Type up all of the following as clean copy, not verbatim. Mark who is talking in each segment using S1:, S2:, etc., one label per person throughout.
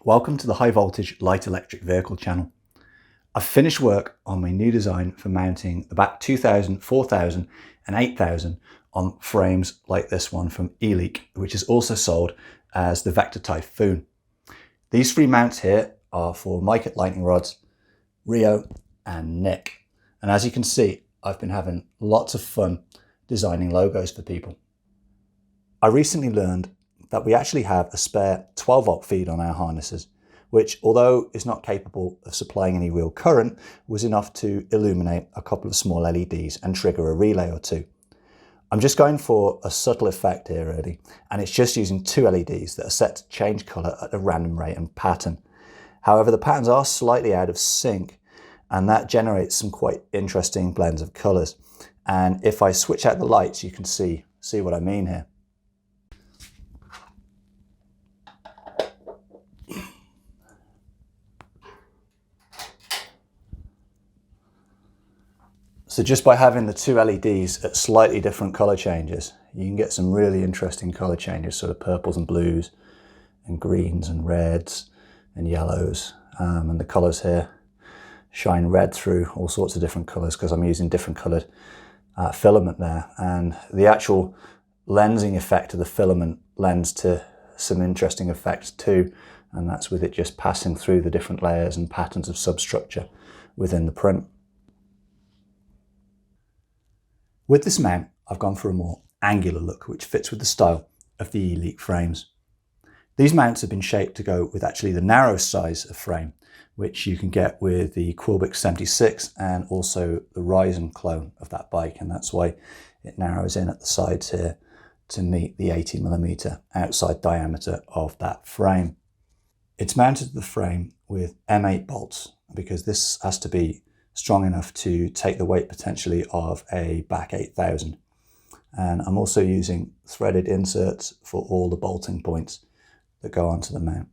S1: Welcome to the High Voltage Light Electric Vehicle channel. I've finished work on my new design for mounting the BAC 2000, 4000 and 8000 on frames like this one from Eleek, which is also sold as the Vector Typhoon. These three mounts here are for Mica lightning rods, Rio and Nick. And as you can see, I've been having lots of fun designing logos for people. I recently learned that we actually have a spare 12 volt feed on our harnesses, which, although is not capable of supplying any real current, was enough to illuminate a couple of small LEDs and trigger a relay or two. I'm just going for a subtle effect here really, and it's just using two LEDs that are set to change colour at a random rate and pattern. However, the patterns are slightly out of sync, and that generates some quite interesting blends of colours. And if I switch out the lights, you can see what I mean here. So just by having the two LEDs at slightly different colour changes, you can get some really interesting colour changes, sort of purples and blues and greens and reds and yellows. And the colours here shine red through all sorts of different colours because I'm using different coloured filament there. And the actual lensing effect of the filament lends to some interesting effects too. And that's with it just passing through the different layers and patterns of substructure within the print. With this mount, I've gone for a more angular look, which fits with the style of the Eleek frames. These mounts have been shaped to go with actually the narrow size of frame, which you can get with the Quilbic 76 and also the Ryzen clone of that bike, and that's why it narrows in at the sides here to meet the 80mm outside diameter of that frame. It's mounted to the frame with M8 bolts because this has to be strong enough to take the weight potentially of a BAC 8000. And I'm also using threaded inserts for all the bolting points that go onto the mount.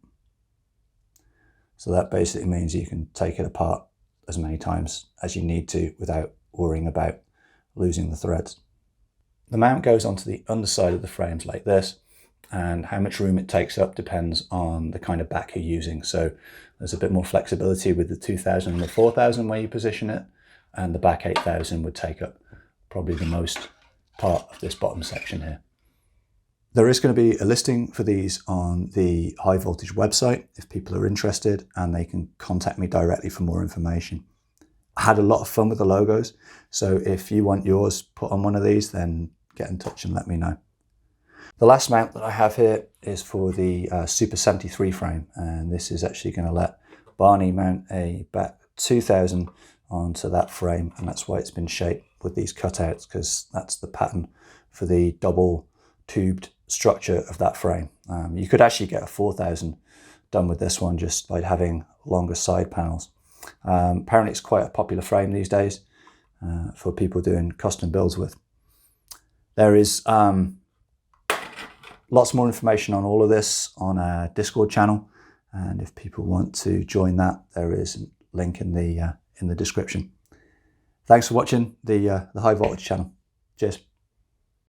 S1: So that basically means you can take it apart as many times as you need to without worrying about losing the threads. The mount goes onto the underside of the frames like this, and how much room it takes up depends on the kind of back you're using. So there's a bit more flexibility with the 2000 and the 4000 where you position it, and the BAC 8000 would take up probably the most part of this bottom section here. There is going to be a listing for these on the High Voltage website if people are interested, and they can contact me directly for more information. I had a lot of fun with the logos, so if you want yours put on one of these, then get in touch and let me know. The last mount that I have here is for the Super 73 frame, and this is actually going to let Barney mount a BAC 2000 onto that frame, and that's why it's been shaped with these cutouts, because that's the pattern for the double tubed structure of that frame. You could actually get a 4000 done with this one just by having longer side panels. Apparently it's quite a popular frame these days for people doing custom builds with. There is lots more information on all of this on our Discord channel, and if people want to join that, there is a link in the description. Thanks for watching the High Voltage channel. Cheers.